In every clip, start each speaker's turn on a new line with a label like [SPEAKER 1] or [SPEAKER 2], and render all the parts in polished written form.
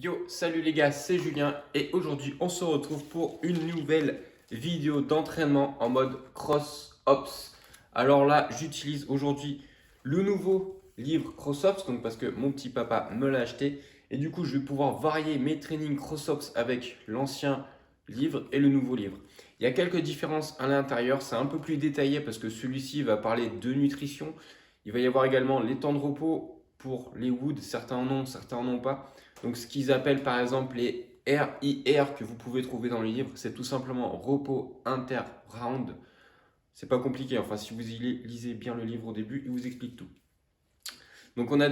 [SPEAKER 1] Yo, salut les gars, c'est Julien et aujourd'hui on se retrouve pour une nouvelle vidéo d'entraînement en mode cross-ops. Alors là, j'utilise aujourd'hui le nouveau livre cross-ops, donc parce que mon petit papa me l'a acheté et du coup je vais pouvoir varier mes trainings cross-ops avec l'ancien livre et le nouveau livre. Il y a quelques différences à l'intérieur, c'est un peu plus détaillé parce que celui-ci va parler de nutrition. Il va y avoir également les temps de repos pour les woods, certains en ont, certains en ont pas. Donc, ce qu'ils appellent par exemple les RIR que vous pouvez trouver dans le livre, c'est tout simplement repos inter-round. C'est pas compliqué, enfin, si vous lisez bien le livre au début, il vous explique tout. Donc, on a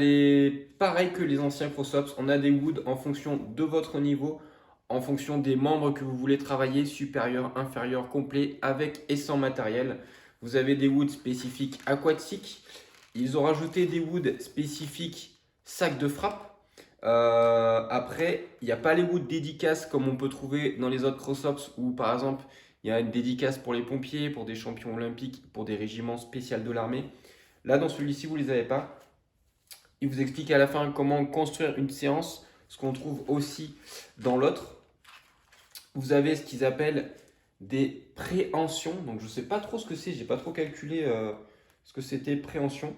[SPEAKER 1] pareil que les anciens cross-ups, on a des woods en fonction de votre niveau, en fonction des membres que vous voulez travailler, supérieur, inférieur, complet, avec et sans matériel. Vous avez des woods spécifiques aquatiques. Ils ont rajouté des woods spécifiques sac de frappe. Après, il n'y a pas les woods dédicaces comme on peut trouver dans les autres cross-ups où par exemple il y a une dédicace pour les pompiers, pour des champions olympiques, pour des régiments spéciaux de l'armée. Là, dans celui-ci, vous ne les avez pas. Il vous explique à la fin comment construire une séance, ce qu'on trouve aussi dans l'autre. Vous avez ce qu'ils appellent des préhensions. Donc, je ne sais pas trop ce que c'est, j'ai pas trop calculé ce que c'était préhension.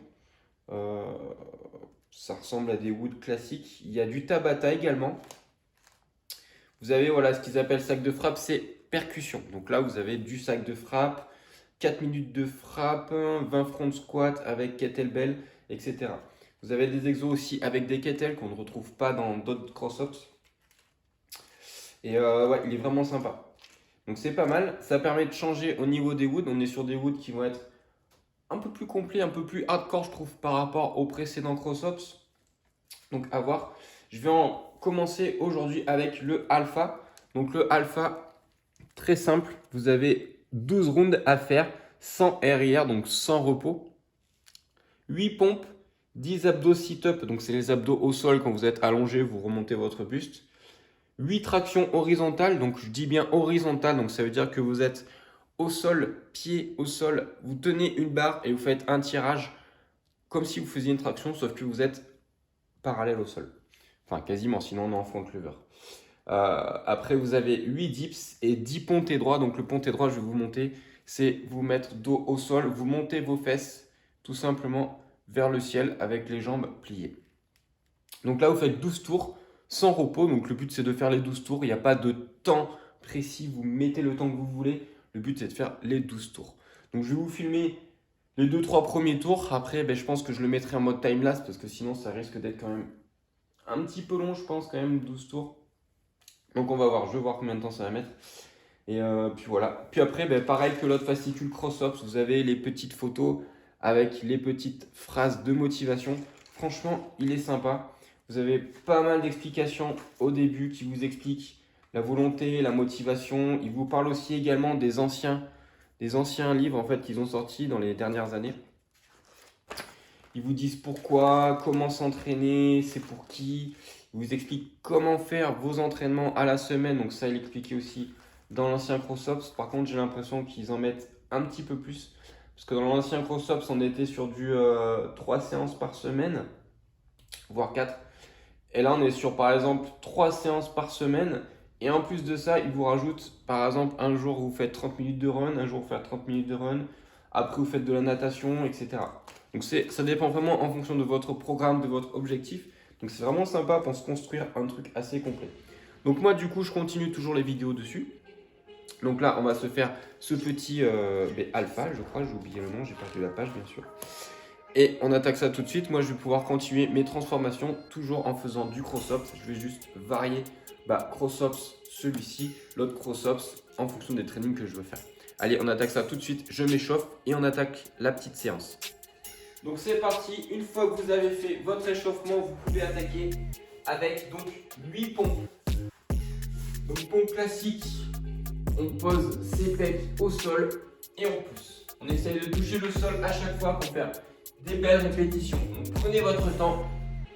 [SPEAKER 1] Ça ressemble à des woods classiques. Il y a du Tabata également. Vous avez voilà, ce qu'ils appellent sac de frappe, c'est percussion. Donc là, vous avez du sac de frappe, 4 minutes de frappe, 20 front squat avec kettlebell, etc. Vous avez des exos aussi avec des kettles qu'on ne retrouve pas dans d'autres cross-ups. Et ouais, il est vraiment sympa. Donc c'est pas mal. Ça permet de changer au niveau des woods. On est sur des woods qui vont être un peu plus complet, un peu plus hardcore, je trouve, par rapport aux précédents cross-ups. Donc à voir. Je vais en commencer aujourd'hui avec le alpha. Donc le alpha, très simple. Vous avez 12 rounds à faire sans RIR, donc sans repos. 8 pompes, 10 abdos sit-up, donc c'est les abdos au sol quand vous êtes allongé, vous remontez votre buste. 8 tractions horizontales, donc je dis bien horizontales, donc ça veut dire que vous êtes au sol, pied au sol, vous tenez une barre et vous faites un tirage comme si vous faisiez une traction, sauf que vous êtes parallèle au sol. Enfin, quasiment, sinon on est en front lever. Après, vous avez 8 dips et 10 pontés droits. Donc le ponté droit, je vais vous monter, c'est vous mettre dos au sol, vous montez vos fesses tout simplement vers le ciel avec les jambes pliées. Donc là, vous faites 12 tours sans repos. Donc le but, c'est de faire les 12 tours. Il n'y a pas de temps précis. Vous mettez le temps que vous voulez. Le but, c'est de faire les 12 tours. Donc je vais vous filmer les 2-3 premiers tours. Après, je pense que je le mettrai en mode time-lapse parce que sinon, ça risque d'être quand même un petit peu long, je pense, quand même, 12 tours. Donc on va voir, je vais voir combien de temps ça va mettre. Et puis voilà. Puis après, pareil que l'autre fascicule cross-ops, vous avez les petites photos avec les petites phrases de motivation. Franchement, il est sympa. Vous avez pas mal d'explications au début qui vous expliquent la volonté, la motivation. Il vous parle aussi également des anciens livres en fait qu'ils ont sortis dans les dernières années. Ils vous disent pourquoi, comment s'entraîner, c'est pour qui. Ils vous expliquent comment faire vos entraînements à la semaine. Donc ça, il expliquait aussi dans l'ancien CrossOps. Par contre, j'ai l'impression qu'ils en mettent un petit peu plus. Parce que dans l'ancien CrossOps, on était sur du 3 séances par semaine, voire 4. Et là, on est sur par exemple 3 séances par semaine. Et en plus de ça, ils vous rajoutent par exemple un jour vous faites 30 minutes de run, un jour vous faites 30 minutes de run, après vous faites de la natation, etc. Donc ça dépend vraiment en fonction de votre programme, de votre objectif. Donc c'est vraiment sympa pour se construire un truc assez complet. Donc moi du coup je continue toujours les vidéos dessus. Donc là on va se faire ce petit alpha, je crois, j'ai oublié le nom, j'ai perdu la page bien sûr. Et on attaque ça tout de suite. Moi je vais pouvoir continuer mes transformations toujours en faisant du cross-ops. Je vais juste varier cross-ops celui-ci, l'autre cross-ops en fonction des trainings que je veux faire. Allez, on attaque ça tout de suite, je m'échauffe et on attaque la petite séance. Donc c'est parti, une fois que vous avez fait votre échauffement, vous pouvez attaquer avec donc 8 pompes. Donc pompe classique, on pose ses pecs au sol et on pousse. On essaye de toucher le sol à chaque fois pour faire des belles répétitions. Donc prenez votre temps,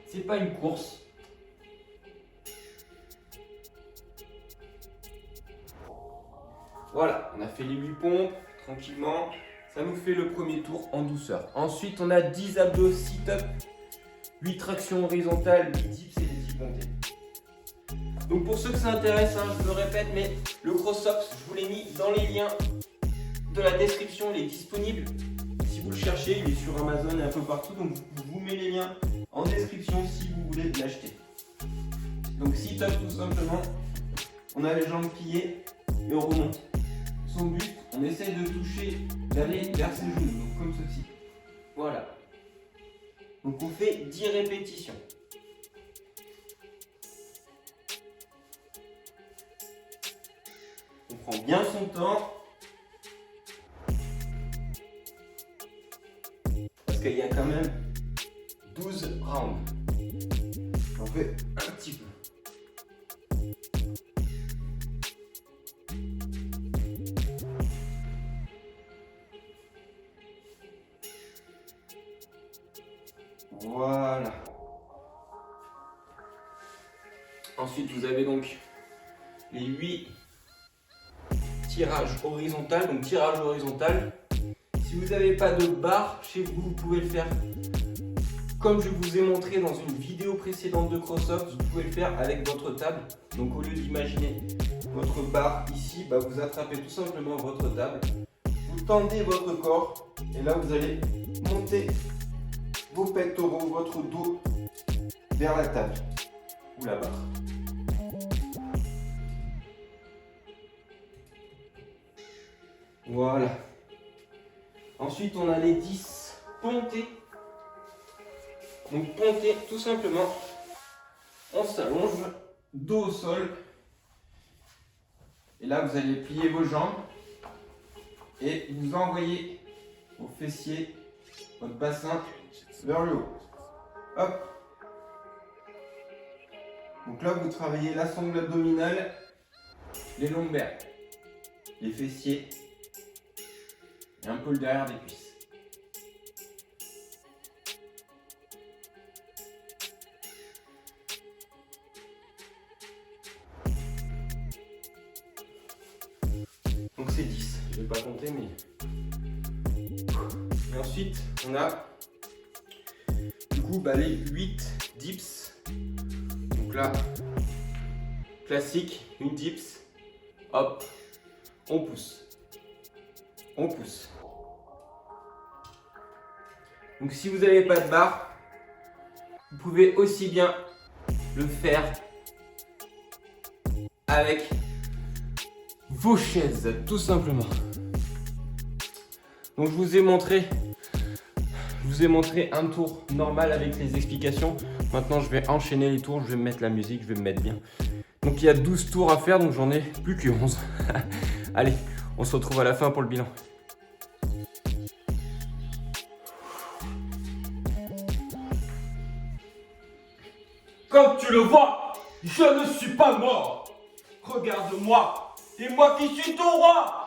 [SPEAKER 1] c'est pas une course. Voilà, on a fait les 8 pompes tranquillement. Ça nous fait le premier tour en douceur. Ensuite, on a 10 abdos sit-up, 8 tractions horizontales, 8 dips et des 10 pontées. Donc pour ceux que ça intéresse, hein, je le répète, mais le CrossOps, je vous l'ai mis dans les liens de la description, il est disponible. Si vous le cherchez, il est sur Amazon et un peu partout, donc je vous mets les liens en description si vous voulez l'acheter. Donc sit-up tout simplement, on a les jambes pliées et on remonte son buste, on essaie de toucher, d'aller vers ses genoux, donc comme ceci. Voilà. Donc on fait 10 répétitions. On prend bien son temps. Parce qu'il y a quand même 12 rounds. On fait un petit peu. Voilà. Ensuite, vous avez donc les 8 tirages horizontal. Donc tirage horizontal. Si vous n'avez pas de barre chez vous, vous pouvez le faire comme je vous ai montré dans une vidéo précédente de CrossOps. Vous pouvez le faire avec votre table. Donc au lieu d'imaginer votre barre ici, vous attrapez tout simplement votre table. Vous tendez votre corps et là vous allez monter vos pectoraux, votre dos vers la table ou la barre. Voilà. Ensuite, on a les 10 pontées. Donc, pontées, tout simplement, on s'allonge, dos au sol. Et là, vous allez plier vos jambes et vous envoyez vos fessiers, votre bassin vers le haut. Hop. Donc là, vous travaillez la sangle abdominale, les lombaires, les fessiers et un peu le derrière des cuisses. Donc c'est 10, je ne vais pas compter mais... Et ensuite on a du coup les 8 dips. Donc là, classique, une dips, hop, on pousse. On pousse. Donc si vous n'avez pas de barre, vous pouvez aussi bien le faire avec vos chaises, tout simplement. Donc je vous ai montré un tour normal avec les explications. Maintenant je vais enchaîner les tours, je vais mettre la musique, je vais me mettre bien. Donc il y a 12 tours à faire, donc j'en ai plus que 11. Allez, on se retrouve à la fin pour le bilan.
[SPEAKER 2] Comme tu le vois, je ne suis pas mort. Regarde-moi, c'est moi qui suis ton roi.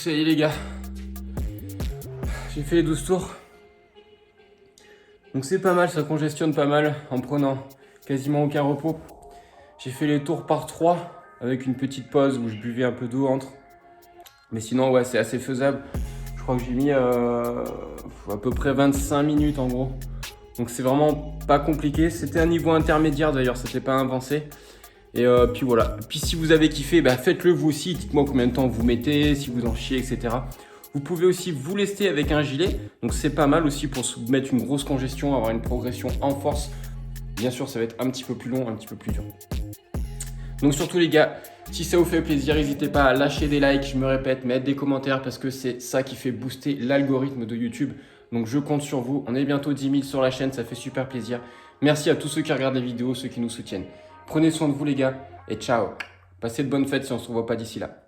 [SPEAKER 1] Ça y est les gars, j'ai fait les 12 tours. Donc c'est pas mal, ça congestionne pas mal en prenant quasiment aucun repos. J'ai fait les tours par 3 avec une petite pause où je buvais un peu d'eau entre. Mais sinon ouais, c'est assez faisable. Je crois que j'ai mis à peu près 25 minutes en gros. Donc c'est vraiment pas compliqué. C'était un niveau intermédiaire d'ailleurs, c'était pas avancé. Et puis voilà. Puis si vous avez kiffé, bah, faites-le vous aussi. Dites-moi combien de temps vous mettez, si vous en chiez, etc. Vous pouvez aussi vous lester avec un gilet. Donc c'est pas mal aussi pour se mettre une grosse congestion, avoir une progression en force. Bien sûr, ça va être un petit peu plus long, un petit peu plus dur. Donc surtout les gars, si ça vous fait plaisir, n'hésitez pas à lâcher des likes, je me répète, mettre des commentaires parce que c'est ça qui fait booster l'algorithme de YouTube. Donc je compte sur vous. On est bientôt 10 000 sur la chaîne, ça fait super plaisir. Merci à tous ceux qui regardent les vidéos, ceux qui nous soutiennent. Prenez soin de vous les gars et ciao. Passez de bonnes fêtes si on ne se revoit pas d'ici là.